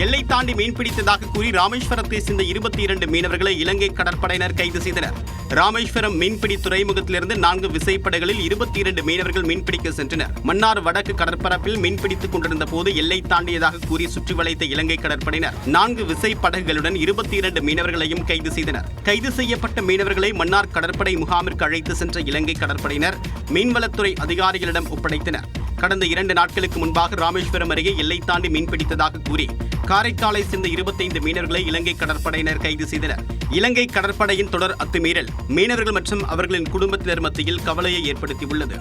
எல்லை தாண்டி மீன்பிடித்ததாக கூறி ராமேஸ்வரத்தை சேர்ந்த 22 மீனவர்களை இலங்கை கடற்படையினர் கைது செய்தனர். ராமேஸ்வரம் மீன்பிடி துறைமுகத்திலிருந்து 4 விசைப்படகுகளில் 22 மீனவர்கள் மீன்பிடிக்க சென்றனர். மன்னார் வடக்கு கடற்பரப்பில் மீன்பிடித்துக் கொண்டிருந்த போது எல்லை தாண்டியதாக கூறி சுற்றி வளைத்த இலங்கை கடற்படையினர் 4 விசைப்படகுகளுடன் 22 மீனவர்களையும் கைது செய்தனர். கைது செய்யப்பட்ட மீனவர்களை மன்னார் கடற்படை முகாமிற்கு அழைத்து சென்ற இலங்கை கடற்படையினர் மீன்வளத்துறை அதிகாரிகளிடம் ஒப்படைத்தனர். கடந்த 2 நாட்களுக்கு முன்பாக ராமேஸ்வரம் அருகே எல்லை தாண்டி மீன்பிடித்ததாக கூறி காரைக்காலை சேர்ந்த 25 மீனவர்களை இலங்கை கடற்படையினர் கைது செய்தனர். இலங்கை கடற்படையின் தொடர் அத்துமீறல் மீனவர்கள் மற்றும் அவர்களின் குடும்பத்தினர் மத்தியில் கவலையை ஏற்படுத்தியுள்ளது.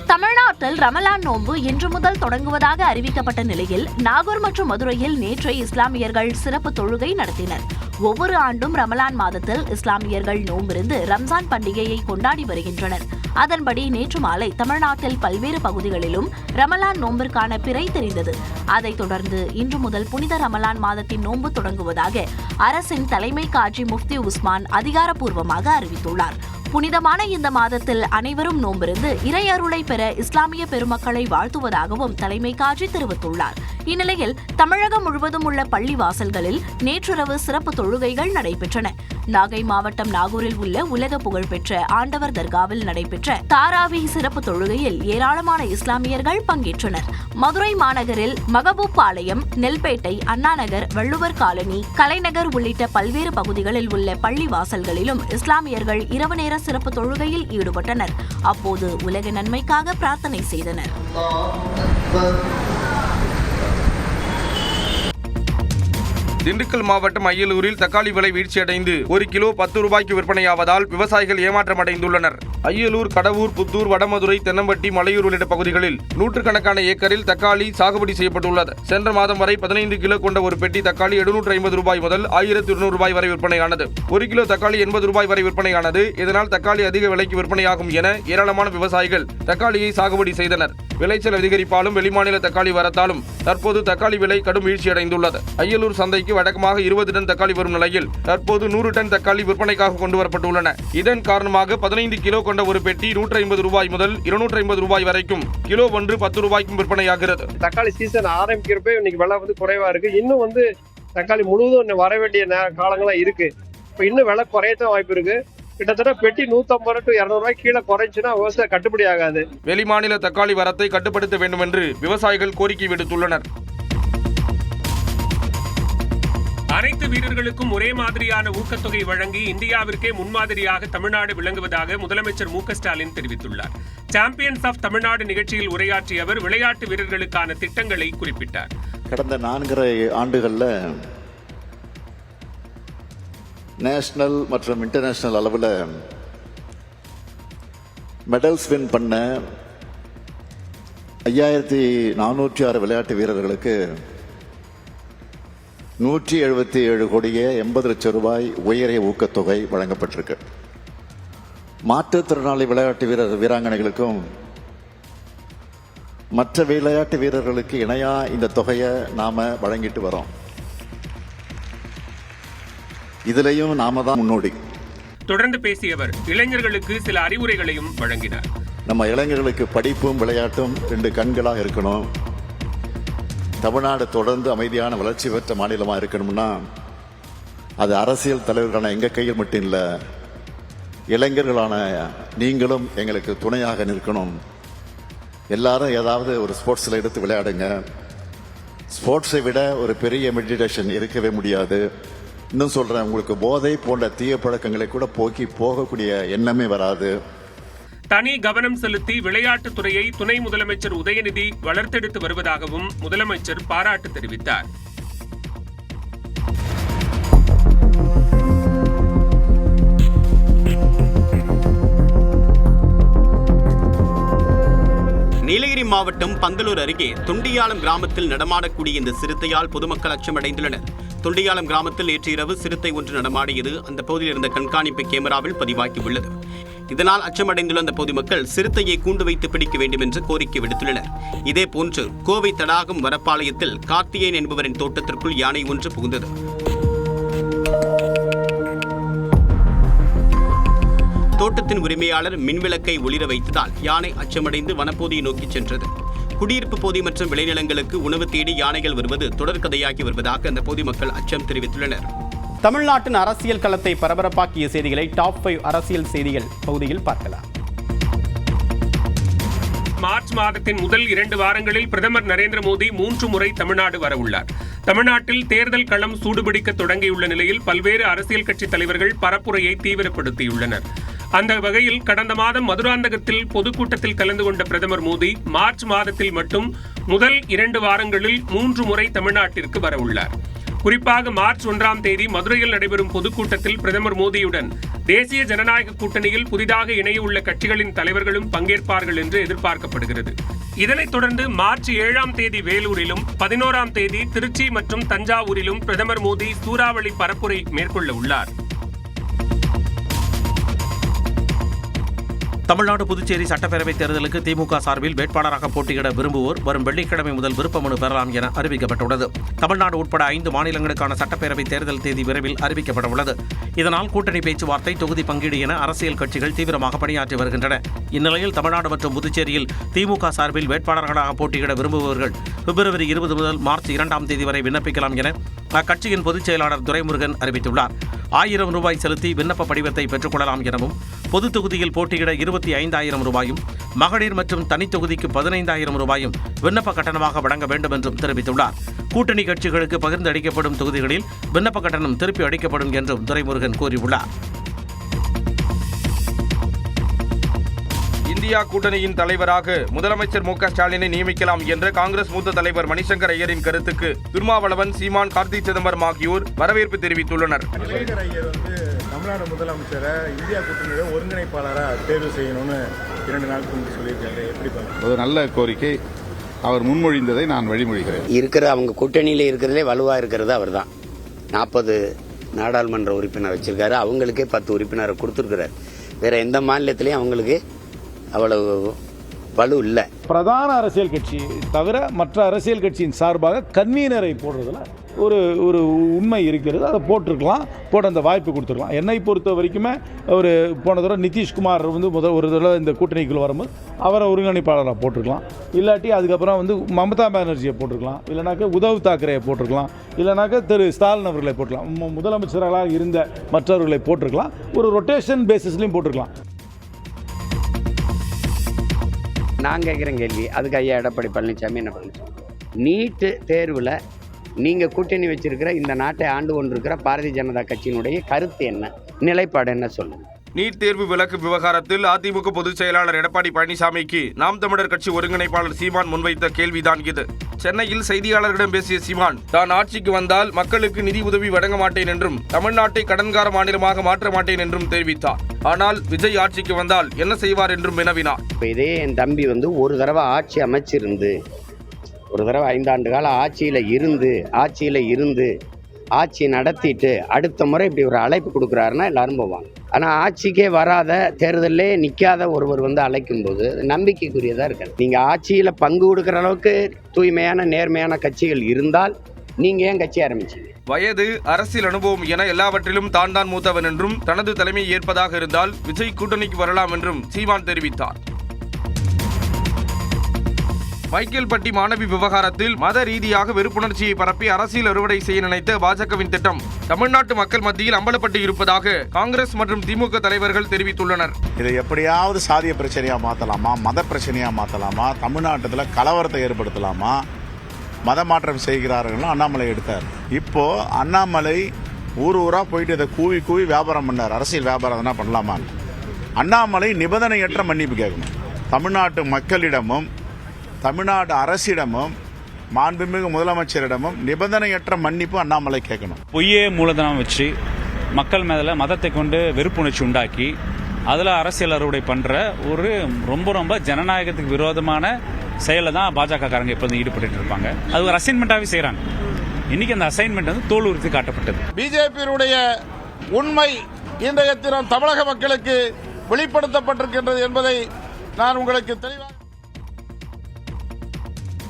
தமிழ்நாட்டில் ரமலான் நோன்பு இன்று முதல் தொடங்குவதாக அறிவிக்கப்பட்ட நிலையில் நாகூர் மற்றும் மதுரையில் நேற்று இஸ்லாமியர்கள் சிறப்பு தொழுகை நடத்தினர். ஒவ்வொரு ஆண்டும் ரமலான் மாதத்தில் இஸ்லாமியர்கள் நோம்பிருந்து ரம்ஜான் பண்டிகையை கொண்டாடி வருகின்றனர். அதன்படி நேற்று மாலை தமிழ்நாட்டில் பல்வேறு பகுதிகளிலும் ரமலான் நோம்பிற்கான பிறை தெரிந்தது. அதைத் தொடர்ந்து இன்று முதல் புனித ரமலான் மாதத்தின் நோன்பு தொடங்குவதாக அரசின் தலைமை காஜி முஃப்தி உஸ்மான் அதிகாரப்பூர்வமாக அறிவித்துள்ளார். புனிதமான இந்த மாதத்தில் அனைவரும் நோம்பிருந்து இறை அருளை பெற இஸ்லாமிய பெருமக்களை வாழ்த்துவதாகவும் தலைமை காஜி தெரிவித்துள்ளார். இந்நிலையில் தமிழகம் முழுவதும் உள்ள பள்ளி வாசல்களில் நேற்றிரவு சிறப்பு தொழுகைகள் நடைபெற்றன. நாகை மாவட்டம் நாகூரில் உள்ள உலக புகழ்பெற்ற ஆண்டவர் தர்காவில் நடைபெற்ற தாராவி சிறப்பு தொழுகையில் ஏராளமான இஸ்லாமியர்கள் பங்கேற்றனர். மதுரை மாநகரில் மகபூப்பாளையம், நெல்பேட்டை, அண்ணாநகர், வள்ளுவர் காலனி, கலைநகர் உள்ளிட்ட பல்வேறு பகுதிகளில் உள்ள பள்ளி வாசல்களிலும் இஸ்லாமியர்கள் இரவு நேர சிறப்பு தொழுகையில் ஈடுபட்டனர். அப்போது உலக நன்மைக்காக பிரார்த்தனை செய்தனர். திண்டுக்கல் மாவட்டம் அய்யலூரில் தக்காளி விலை வீழ்ச்சியடைந்து 1 கிலோ 10 ரூபாய்க்கு விற்பனையாவதால் விவசாயிகள் ஏமாற்றம் அடைந்துள்ளனர். அய்யலூர், கடவூர், புத்தூர், வடமதுரை, தென்னம்பட்டி, மலையூர் உள்ளிட்ட பகுதிகளில் நூற்றுக்கணக்கான ஏக்கரில் தக்காளி சாகுபடி செய்யப்பட்டுள்ளது. சென்ற மாதம் வரை 15 கிலோ கொண்ட ஒரு பெட்டி தக்காளி 750 ரூபாய் முதல் 1200 ரூபாய் வரை விற்பனையானது. 1 கிலோ தக்காளி 80 ரூபாய் வரை விற்பனையானது. இதனால் தக்காளி அதிக விலைக்கு விற்பனையாகும் என ஏராளமான விவசாயிகள் தக்காளியை சாகுபடி செய்தனர். விளைச்சல் அதிகரிப்பாலும் வெளிமாநில தக்காளி வரத்தாலும் தற்போது தக்காளி விலை கடும் வீழ்ச்சியடைந்துள்ளது. அய்யலூர் சந்தைக்கு வழக்கமாக 20 டன் தக்காளி வரும் நிலையில் தற்போது 100 டன் தக்காளி விற்பனைக்காக கொண்டு வரப்பட்டுள்ளன. இதன் காரணமாக 15 கிலோ கொண்ட ஒரு பெட்டி 150 ரூபாய் முதல் 250 ரூபாய் வரைக்கும், கிலோ ஒன்று 10 ரூபாய்க்கும் விற்பனையாகிறது. தக்காளி சீசன் ஆரம்பிக்கிறப்ப இன்னைக்கு விலை குறைவா இருக்கு. இன்னும் தக்காளி முழுவதும் வர வேண்டிய காலங்கள்லாம் இருக்கு. இப்ப இன்னும் விலை குறையத்தான் வாய்ப்பு இருக்கு. கிட்டத்தட்ட பெட்டி 150 to 200 ரூபாய் கீழே குறைஞ்சுன்னா விவசாயம் கட்டுப்படி ஆகாது. வெளிமாநில தக்காளி வரத்தை கட்டுப்படுத்த வேண்டும் என்று விவசாயிகள் கோரிக்கை விடுத்துள்ளனர். அனைத்து வீரர்களுக்கும் ஒரே மாதிரியான ஊக்கத்தொகை வழங்கி இந்தியாவிற்கே முன்மாதிரியாக தமிழ்நாடு விளங்குவதாக முதலமைச்சர் மு.க.ஸ்டாலின் தெரிவித்துள்ளார். சாம்பியன்ஸ் ஆஃப் தமிழ்நாடு நிகழ்ச்சியில் உரையாற்றிய அவர் விளையாட்டு வீரர்களுக்கான திட்டங்களை குறிப்பிட்டார். கடந்த 4 ஆண்டுகளில் நேஷனல் மற்றும் இன்டர்நேஷனல் அளவில் மெடல்ஸ் வின் பண்ண 5406 விளையாட்டு வீரர்களுக்கு 177 கோடியே 80 லட்சம் ரூபாய் உயரிய ஊக்கத்தொகை வழங்கப்பட்டிருக்கு. மாற்றுத்திறனாளி விளையாட்டு வீராங்கனைகளுக்கும் மற்ற விளையாட்டு வீரர்களுக்கு இணையா இந்த தொகையை நாம வழங்கிட்டு வரோம். இதிலையும் நாம தான் முன்னோடி. தொடர்ந்து பேசிய அவர் இளைஞர்களுக்கு சில அறிவுரைகளையும் வழங்கினார். நம்ம இளைஞர்களுக்கு படிப்பும் விளையாட்டும் 2 கண்களாக இருக்கணும். தமிழ்நாடு தொடர்ந்து அமைதியான வளர்ச்சி பெற்ற மாநிலமாக இருக்கணும்னா அது அரசியல் தலைவர்களான எங்க கையில் மட்டும் இல்லை, இளைஞர்களான நீங்களும் எங்களுக்கு துணையாக நிற்கணும். எல்லாரும் ஏதாவது ஒரு ஸ்போர்ட்ஸில் எடுத்து விளையாடுங்க. ஸ்போர்ட்ஸை விட ஒரு பெரிய மெடிடேஷன் இருக்கவே முடியாது. இன்னும் சொல்றேன், உங்களுக்கு போதை போன்ற தீய பழக்கங்களை கூட போக்கி போகக்கூடிய எண்ணமே வராது. தனி கவனம் செலுத்தி விளையாட்டுத் துறையை துணை முதலமைச்சர் உதயநிதி வளர்த்தெடுத்து வருவதாகவும் முதலமைச்சர் பாராட்டு தெரிவித்தார். நீலகிரி மாவட்டம் பந்தலூர் அருகே தொண்டியாலம் கிராமத்தில் நடமாடக்கூடிய இந்த சிறுத்தையால் பொதுமக்கள் அச்சமடைந்துள்ளனர். தொண்டியாலம் கிராமத்தில் நேற்று இரவு சிறுத்தை ஒன்று நடமாடியது அந்த பகுதியில் இருந்த கண்காணிப்பு கேமராவில் பதிவாகியுள்ளது. இதனால் அச்சமடைந்துள்ள அந்த பொதுமக்கள் சிறுத்தையை கூண்டு வைத்து பிடிக்க வேண்டும் என்று கோரிக்கை விடுத்துள்ளனர். இதேபோன்று கோவை தடாகம் வரப்பாளையத்தில் கார்த்திகேயன் என்பவரின் தோட்டத்திற்குள் யானை ஒன்று புகுந்தது. தோட்டத்தின் உரிமையாளர் மின்விளக்கை ஒளிர வைத்ததால் யானை அச்சமடைந்து வனப்பகுதியை நோக்கி சென்றது. குடியிருப்பு பகுதி மற்றும் விளைநிலங்களுக்கு உணவு தேடி யானைகள் வருவது தொடர்கதையாகி வருவதாக அந்த பகுதி மக்கள் அச்சம் தெரிவித்துள்ளனர். தமிழ்நாட்டின் அரசியல் களத்தை பரபரப்பாக்கிய செய்திகளை டாப் 5 அரசியல் செய்திகள் பகுதியில் பார்க்கலாம். மார்ச் மாதத்தின் முதல் 2 வாரங்களில் பிரதமர் நரேந்திர மோடி 3 முறை தமிழ்நாடு வரவுள்ளார். தமிழ்நாட்டில் தேர்தல் களம் சூடுபிடிக்க தொடங்கியுள்ள நிலையில் பல்வேறு அரசியல் கட்சி தலைவர்கள் பரப்புரையை தீவிரப்படுத்தியுள்ளனர். அந்த வகையில் கடந்த மாதம் மதுராந்தகத்தில் பொதுக்கூட்டத்தில் கலந்து கொண்ட பிரதமர் மோடி மார்ச் மாதத்தில் மட்டும் முதல் 2 வாரங்களில் 3 முறை தமிழ்நாட்டிற்கு வரவுள்ளார். குறிப்பாக மார்ச் 1ஆம் தேதி மதுரையில் நடைபெறும் பொதுக்கூட்டத்தில் பிரதமர் மோடியுடன் தேசிய ஜனநாயக கூட்டணியில் புதிதாக இணையவுள்ள கட்சிகளின் தலைவர்களும் பங்கேற்பார்கள் என்று எதிர்பார்க்கப்படுகிறது. இதனைத் தொடர்ந்து மார்ச் 7ஆம் தேதி வேலூரிலும் 11ஆம் தேதி திருச்சி மற்றும் தஞ்சாவூரிலும் பிரதமர் மோடி சூறாவளி பரப்புரை மேற்கொள்ள உள்ளார். தமிழ்நாடு புதுச்சேரி சட்டப்பேரவைத் தேர்தலுக்கு திமுக சார்பில் வேட்பாளராக போட்டியிட விரும்புவோர் வரும் வெள்ளிக்கிழமை முதல் விருப்ப மனு பெறலாம் என அறிவிக்கப்பட்டுள்ளது. தமிழ்நாடு உட்பட 5 மாநிலங்களுக்கான சட்டப்பேரவைத் தேர்தல் தேதி விரைவில் அறிவிக்கப்பட உள்ளது. இதனால் கூட்டணி பேச்சுவார்த்தை, தொகுதி பங்கீடு என அரசியல் கட்சிகள் தீவிரமாக பணியாற்றி வருகின்றன. இந்நிலையில் தமிழ்நாடு மற்றும் புதுச்சேரியில் திமுக சார்பில் வேட்பாளர்களாக போட்டியிட விரும்புபவர்கள் பிப்ரவரி 20 முதல் மார்ச் 2ஆம் தேதி வரை விண்ணப்பிக்கலாம் என அக்கட்சியின் பொதுச் செயலாளர் துரைமுருகன் அறிவித்துள்ளார். 1000 ரூபாய் செலுத்தி விண்ணப்ப படிவத்தை பெற்றுக் கொள்ளலாம் எனவும், பொது தொகுதியில் போட்டியிட 25,000 ரூபாயும், மகளிர் மற்றும் தனித்தொகுதிக்கு 15,000 ரூபாயும் விண்ணப்ப கட்டணமாக வழங்க வேண்டும் என்றும் தெரிவித்துள்ளார். கூட்டணி கட்சிகளுக்கு பகிர்ந்து அளிக்கப்படும் தொகுதிகளில் விண்ணப்ப கட்டணம் திருப்பி அளிக்கப்படும் என்றும் துரைமுருகன் கூறியுள்ளார். இந்தியா கூட்டணியின் தலைவராக முதலமைச்சர் மு.க. ஸ்டாலினை நியமிக்கலாம் என்ற காங்கிரஸ் மூத்த தலைவர் மணிசங்கர் ஐயரின் கருத்துக்கு திருமாவளவன், சீமான், கார்த்தி சிதம்பரம் ஆகியோர் வரவேற்பு தெரிவித்துள்ளனர். மணிசங்கர் ஐயர் தமிழ்நாடு முதலமைச்சரை இந்தியா கூட்டணியோட ஒருங்கிணைப்பாளராக தேர்வு செய்யணும்னு 2 நாளுக்கு முன்பு சொல்லியிருக்காரு. எப்படி பார்க்க? ஒரு நல்ல கோரிக்கை. அவர் முன்மொழிந்ததை நான் வழிமொழிகிறேன். அவங்க கூட்டணியில் இருக்கிறதுலே வலுவாக இருக்கிறது அவர் தான். 40 நாடாளுமன்ற உறுப்பினர் வச்சிருக்காரு. அவங்களுக்கே 10 உறுப்பினரை கொடுத்துருக்கிறார். வேற எந்த மாநிலத்திலையும் அவங்களுக்கு அவ்வளவு வலு இல்லை. பிரதான அரசியல் கட்சி தவிர மற்ற அரசியல் கட்சியின் சார்பாக கன்வீனரை போடுறதுல ஒரு உண்மை இருக்கிறது. அதை போட்டு அந்த வாய்ப்பு கொடுத்துருக்கலாம். என்னை பொறுத்த வரைக்குமே ஒரு போன தடவை நிதிஷ்குமார் ஒரு தடவை இந்த கூட்டணிக்குள் வரும்போது அவரை ஒருங்கிணைப்பாளராக போட்டிருக்கலாம். இல்லாட்டி அதுக்கப்புறம் மமதா பானர்ஜியை போட்டிருக்கலாம். இல்லைனாக்கா உத்தவ் தாக்கரேயை போட்டிருக்கலாம். இல்லைனாக்கா திரு ஸ்டாலின் அவர்களை போட்டிருக்கலாம். முதலமைச்சர்களாக இருந்த மற்றவர்களை போட்டிருக்கலாம். ஒரு ரொட்டேஷன் பேசிஸ்லையும் போட்டிருக்கலாம். நான் கேட்குற கேள்வி, அதுக்கு ஐயா எடப்பாடி பழனிசாமி என்ன பண்ணுறோம்? நீட்டு தேர்வில் நீங்கள் கூட்டணி வச்சிருக்கிற இந்த நாட்டை ஆண்டு கொண்டிருக்கிற பாரதிய ஜனதா கட்சியினுடைய கருத்து என்ன, நிலைப்பாடு என்ன சொல்லுங்கள். நீட் தேர்வு விலக்கு விவகாரத்தில் அதிமுக பொதுச் செயலாளர் எடப்பாடி பழனிசாமிக்கு நாம் தமிழர் கட்சி ஒருங்கிணைப்பாளர் சீமான் முன்வைத்த கேள்விதான் இது. சென்னையில் செய்தியாளர்களிடம் பேசிய சீமான், தான் ஆட்சிக்கு வந்தால் மக்களுக்கு நிதி உதவி வழங்க மாட்டேன் என்றும், தமிழ்நாட்டை கடன்கார மாநிலமாக மாற்ற மாட்டேன் என்றும் தெரிவித்தார். ஆனால் விஜய் ஆட்சிக்கு வந்தால் என்ன செய்வார் என்றும் வினவினார். இப்போ இதே என் தம்பி ஒரு தடவை ஆட்சி அமைச்சிருந்து, ஒரு தடவை 5 ஆண்டு கால ஆட்சியில் இருந்து ஆட்சி நடத்திட்டு அடுத்த முறை இப்படி ஒரு அழைப்பு கொடுக்குறாருன்னா எல்லாரும் போவாங்க. ஆனால் ஆட்சிக்கே வராத, தேர்தலே நிற்காத ஒருவர் அழைக்கும் போது நம்பிக்கைக்குரியதாக இருக்காது. நீங்கள் ஆட்சியில் பங்கு கொடுக்குற அளவுக்கு தூய்மையான நேர்மையான கட்சிகள் இருந்தால் நீங்கள் ஏன் கட்சி ஆரம்பிச்சீங்க? வயது, அரசியல் அனுபவம் என எல்லாவற்றிலும் தான் மூத்தவன் என்றும், தனது தலைமையை ஏற்பதாக இருந்தால் விஜய் கூட்டணிக்கு வரலாம் என்றும் சீமான் தெரிவித்தார். மைக்கேல்பட்டி மாணவி விவகாரத்தில் மத ரீதியாக வெறுப்புணர்ச்சியை பரப்பி அரசியல் அறுவடை செய்ய நினைத்த பாஜகவின் திட்டம் தமிழ்நாட்டு மக்கள் மத்தியில் அம்பலப்பட்டு இருப்பதாக காங்கிரஸ் மற்றும் திமுக தலைவர்கள் தெரிவித்துள்ளனர். இதை எப்படியாவது சாதிய பிரச்சனையா மாற்றலாமா, மத பிரச்சனையா மாற்றலாமா, தமிழ்நாட்டில் கலவரத்தை ஏற்படுத்தலாமா, மத மாற்றம் செய்கிறார்கள் அண்ணாமலை எடுத்தார். இப்போ அண்ணாமலை ஊரா போயிட்டு இதை கூவி வியாபாரம் பண்ணார். அரசியல் வியாபாரம் எதனா பண்ணலாமா? அண்ணாமலை நிபந்தனையற்ற மன்னிப்பு கேட்கணும். தமிழ்நாட்டு மக்களிடமும் தமிழ்நாடு அரசிடமும் மாண்புமிகு முதலமைச்சரிடமும் நிபந்தனையற்ற மன்னிப்பு அண்ணாமலை கேட்கணும். பொய்யே மூலதனம் வச்சு மக்கள் மேல மதத்தை கொண்டு வெறுப்புணர்ச்சி உண்டாக்கி அதில் அரசியல் அறுவடை பண்ணுற ஒரு ரொம்ப ஜனநாயகத்துக்கு விரோதமான செயலை தான் பாஜக காரங்க எப்போதும் ஈடுபட்டு இருப்பாங்க. அது ஒரு அசைன்மெண்ட்டாகவே செய்கிறாங்க. இன்னைக்கு அந்த அசைன்மெண்ட் தோல் உறுத்தி காட்டப்பட்டது. பிஜேபியினுடைய உண்மை இன்றைய தினம் தமிழக மக்களுக்கு வெளிப்படுத்தப்பட்டிருக்கின்றது என்பதை நான் உங்களுக்கு தெளிவாக.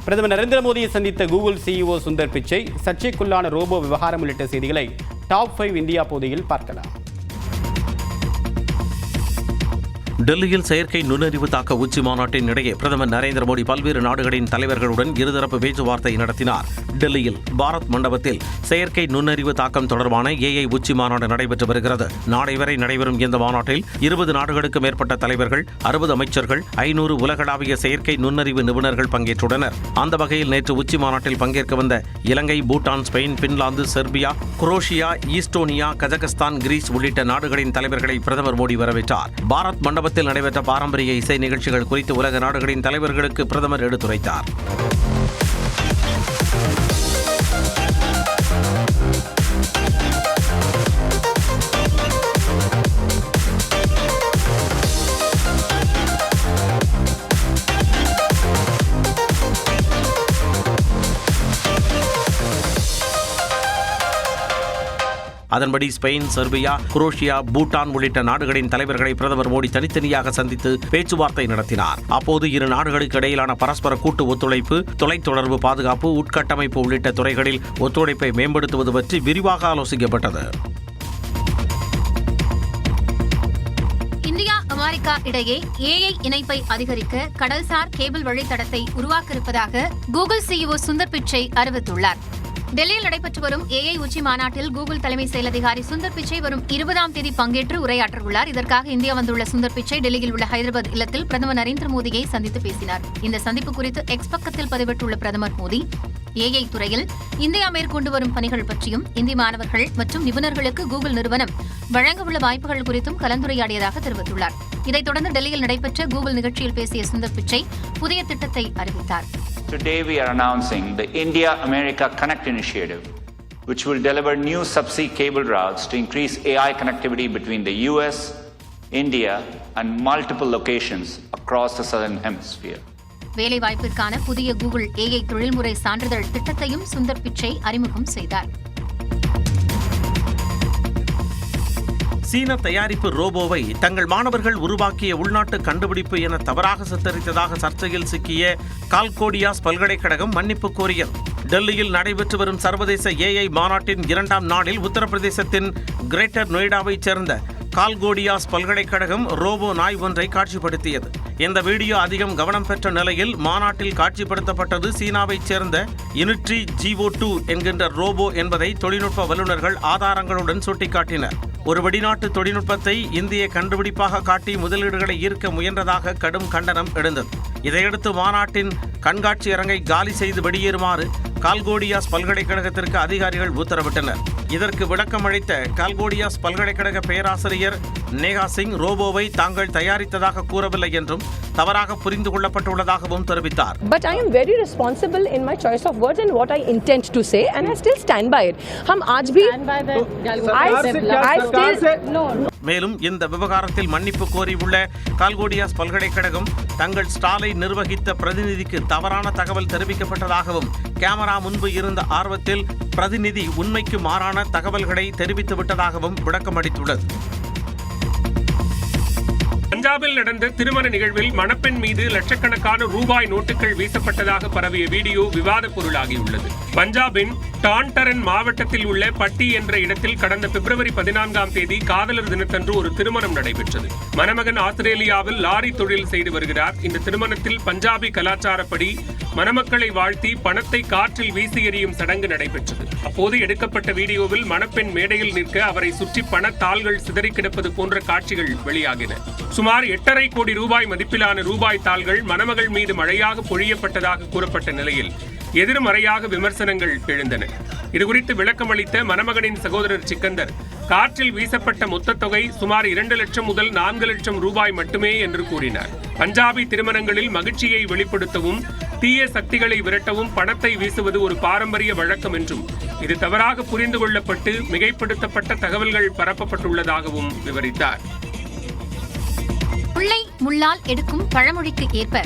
பிரதமர் நரேந்திர மோடியை சந்தித்த Google CEO Sundar Pichai, சர்ச்சைக்குள்ளான robot விவகாரம் உள்ளிட்ட செய்திகளை டாப் 5 இந்தியா பகுதியில் பார்க்கலாம். டெல்லியில் செயற்கை நுண்ணறிவு தாக்க உச்சி மாநாட்டின் இடையே பிரதமர் நரேந்திர மோடி பல்வேறு நாடுகளின் தலைவர்களுடன் இருதரப்பு பேச்சுவார்த்தை நடத்தினார். டெல்லியில் பாரத் மண்டபத்தில் செயற்கை நுண்ணறிவு தாக்கம் தொடர்பான AI உச்சி மாநாடு நடைபெற்று வருகிறது. நாளை வரை நடைபெறும் இந்த மாநாட்டில் 20 நாடுகளுக்கு மேற்பட்ட தலைவர்கள், 60 அமைச்சர்கள், 500 உலகளாவிய செயற்கை நுண்ணறிவு நிபுணர்கள் பங்கேற்றுள்ளனர். அந்த வகையில் நேற்று உச்சி மாநாட்டில் பங்கேற்க வந்த Ilankai, Bhutan, Spain, Finland, Serbia, Croatia, Estonia, Kazakhstan, Greece உள்ளிட்ட நாடுகளின் தலைவர்களை பிரதமர் மோடி வரவேற்றார். பாரத் மண்டபத்தில் நடைபெற்ற பாரம்பரிய இசை நிகழ்ச்சிகள் குறித்து உலக நாடுகளின் தலைவர்களுக்கு பிரதமர் எடுத்துரைத்தார். அதன்படி ஸ்பெயின், செர்பியா, குரோஷியா, பூட்டான் உள்ளிட்ட நாடுகளின் தலைவர்களை பிரதமர் மோடி தனித்தனியாக சந்தித்து பேச்சுவார்த்தை நடத்தினார். அப்போது இரு நாடுகளுக்கு இடையிலான பரஸ்பர கூட்டு ஒத்துழைப்பு, தொலைத்தொடர்பு, பாதுகாப்பு, உட்கட்டமைப்பு உள்ளிட்ட துறைகளில் ஒத்துழைப்பை மேம்படுத்துவது பற்றி விரிவாக ஆலோசிக்கப்பட்டது. இந்தியா, அமெரிக்கா இடையே AI இணைப்பை அதிகரிக்க கடல்சார் கேபிள் வழித்தடத்தை உருவாக்க இருப்பதாக கூகுள் CEO சுந்தர் பிச்சை அறிவித்துள்ளார். டெல்லியில் நடைபெற்று வரும் AI உச்சி மாநாட்டில் கூகுள் தலைமை செயல் அதிகாரி சுந்தர் பிச்சை வரும் 20ஆம் தேதி பங்கேற்று உரையாற்றவுள்ளார். இதற்காக இந்தியா வந்துள்ள சுந்தர் பிச்சை டெல்லியில் உள்ள ஹைதராபாத் இல்லத்தில் பிரதமர் நரேந்திர மோடியை சந்தித்து பேசினார். இந்த சந்திப்பு குறித்து எக்ஸ் பக்கத்தில் பதிவிட்டுள்ள பிரதமர் மோடி, AI துறையில் இந்தியா மேற்கொண்டு வரும் பணிகள் பற்றியும், இந்திய மாணவர்கள் மற்றும் நிபுணர்களுக்கு கூகுள் நிறுவனம் வழங்கவுள்ள வாய்ப்புகள் குறித்தும் கலந்துரையாடியதாக தெரிவித்துள்ளார். இதைத் தொடர்ந்து டெல்லியில் நடைபெற்ற கூகுள் நிகழ்ச்சியில் பேசிய சுந்தர் பிச்சை புதிய திட்டத்தை அறிவித்தார். Today we are announcing the India-America Connect initiative, which will deliver new subsea cable routes to increase AI connectivity between the US, India, and multiple locations across the southern hemisphere. வேலைவாய்ப்பிற்கான புதிய Google AI தொழில்முறை சான்றிதழ் திட்டத்தையும் சுந்தர் பிச்சை அறிமுகம் செய்தார். சீன தயாரிப்பு ரோபோவை தங்கள் மாணவர்கள் உருவாக்கிய உள்நாட்டு கண்டுபிடிப்பு என தவறாக சித்தரித்ததாக சர்ச்சையில் சிக்கிய கால்கோடியாஸ் பல்கலைக்கழகம் மன்னிப்பு கோரியது. டெல்லியில் நடைபெற்று வரும் சர்வதேச AI மாநாட்டின் 2ஆம் நாளில் உத்தரப்பிரதேசத்தின் கிரேட்டர் நொய்டாவைச் சேர்ந்த கால்கோடியாஸ் பல்கலைக்கழகம் ரோபோ நாய் ஒன்றை காட்சிப்படுத்தியது. இந்த வீடியோ அதிகம் கவனம் பெற்ற நிலையில் மாநாட்டில் காட்சிப்படுத்தப்பட்டது சீனாவைச் சேர்ந்த யூனிட்ரி GO2 என்கின்ற ரோபோ என்பதை தொழில்நுட்ப வல்லுநர்கள் ஆதாரங்களுடன் சுட்டிக்காட்டினர். ஒரு வெளிநாட்டு தொழில்நுட்பத்தை இந்திய கண்டுபிடிப்பாக காட்டி முதலீடுகளை ஈர்க்க முயன்றதாக கடும் கண்டனம் எழுந்தது. இதையடுத்து மாநாட்டின் கண்காட்சி அரங்கை காலி செய்து வெளியேறுமாறு கால்கோடியாஸ் பல்கலைக்கழகத்திற்கு அதிகாரிகள் உத்தரவிட்டனர். இதற்கு விளக்கம் அளித்த கால்கோடியாஸ் பல்கலைக்கழக பேராசிரியர் நேஹா சிங், ரோபோவை தாங்கள் தயாரித்ததாக கூறவில்லை என்றும் தவறாக புரிந்து கொள்ளப்பட்டுள்ளதாகவும் தெரிவித்தார். But I am very responsible in my choice of words and what I intend to say, and I still stand by it. हम आज भी மேலும் இந்த விவகாரத்தில் மன்னிப்பு கோரியுள்ள கால்கோடியாஸ் பல்கலைக்கழகம் தங்கள் ஸ்டாலை நிர்வகித்த பிரதிநிதிக்கு தவறான தகவல் தெரிவிக்கப்பட்டதாகவும், கேமரா முன்பு இருந்த ஆர்வத்தில் பிரதிநிதி உண்மைக்கு மாறான தகவல்களை தெரிவித்து விட்டதாகவும் விளக்கமளித்துள்ளது. பஞ்சாபில் நடந்த திருமண நிகழ்வில் மணப்பெண் மீது லட்சக்கணக்கான ரூபாய் நோட்டுகள் வீசப்பட்டதாக பரவிய வீடியோ விவாத பொருளாகியுள்ளது. பஞ்சாபின் டான்டரன் மாவட்டத்தில் உள்ள பட்டி என்ற இடத்தில் கடந்த பிப்ரவரி 14ஆம் தேதி காதலர் தினத்தன்று ஒரு திருமணம் நடைபெற்றது. மணமகன் ஆஸ்திரேலியாவில் லாரி தொழில் செய்து வருகிறார். இந்த திருமணத்தில் பஞ்சாபி கலாச்சாரப்படி மணமக்களை வாழ்த்தி பணத்தை காற்றில் வீசி எறியும் சடங்கு நடைபெற்றது. அப்போது எடுக்கப்பட்ட வீடியோவில் மணப்பெண் மேடையில் நிற்க அவரை சுற்றி பணத்தாள்கள் சிதறி கிடப்பது போன்ற காட்சிகள் வெளியாகின. சுமார் 8.5 கோடி ரூபாய் மதிப்பிலான ரூபாய் தாள்கள் மணமகள் மீது மழையாக பொழியப்பட்டதாக கூறப்பட்ட நிலையில் எதிர்மறையாக விமர்சனங்கள் எழுந்தன. இதுகுறித்து விளக்கமளித்த மணமகனின் சகோதரர் சிக்கந்தர், காற்றில் வீசப்பட்ட மொத்த தொகை சுமார் 2 லட்சம் முதல் 4 லட்சம் ரூபாய் மட்டுமே என்று கூறினார். பஞ்சாபி திருமணங்களில் மகிழ்ச்சியை வெளிப்படுத்தவும் தீய சக்திகளை விரட்டவும் பணத்தை வீசுவது ஒரு பாரம்பரிய வழக்கம் என்றும், இது தவறாக புரிந்து கொள்ளப்பட்டு மிகைப்படுத்தப்பட்ட தகவல்கள் பரப்பப்பட்டுள்ளதாகவும் விவரித்தார். முல்லை முள்ளால் எடுக்கும் பழமொழிக்கு ஏற்ப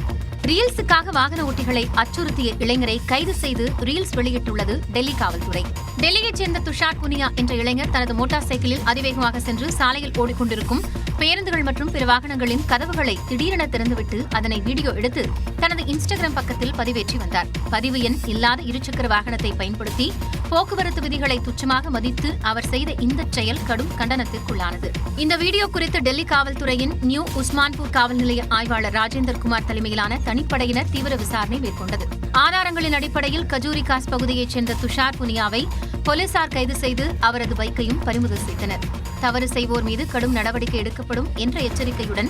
ரீல்ஸுக்காக வாகன ஓட்டிகளை அச்சுறுத்திய இளைஞரை கைது செய்து ரீல்ஸ் வெளியிட்டுள்ளது டெல்லி காவல்துறை. டெல்லியைச் சேர்ந்த துஷார் புனியா என்ற இளைஞர் தனது மோட்டார் சைக்கிளில் அதிவேகமாக சென்று சாலையில் ஓடிக்கொண்டிருக்கும் பேருந்துகள் மற்றும் பிற வாகனங்களின் கதவுகளை திடீரென திறந்துவிட்டு அதனை வீடியோ எடுத்து தனது இன்ஸ்டாகிராம் பக்கத்தில் பதிவேற்றி வந்தார். பதிவு எண் இல்லாத இருசக்கர வாகனத்தை பயன்படுத்தி போக்குவரத்து விதிகளை துச்சமாக மதித்து அவர் செய்த இந்த செயல் கடும் கண்டனத்திற்குள்ளானது. இந்த வீடியோ குறித்து டெல்லி காவல்துறையின் நியூ உஸ்மான்பூர் காவல் நிலைய ஆய்வாளர் ராஜேந்தர் குமார் தலைமையிலான தனிப்படையினர் தீவிர விசாரணை மேற்கொண்டது. ஆதாரங்களின் அடிப்படையில் கஜூரி காஸ் பகுதியைச் சேர்ந்த துஷார் புனியாவை போலீசார் கைது செய்து அவரது பைக்கையும் பறிமுதல் செய்தனர். தவறு செய்வோர் மீது கடும் நடவடிக்கை எடுக்கப்படும் என்ற எச்சரிக்கையுடன்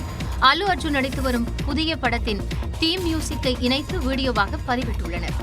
அல்லு அர்ஜுன் நடித்து வரும் புதிய படத்தின் தீம் மியூசிக்கை இணைத்து வீடியோவாக பதிவிட்டுள்ளனர்.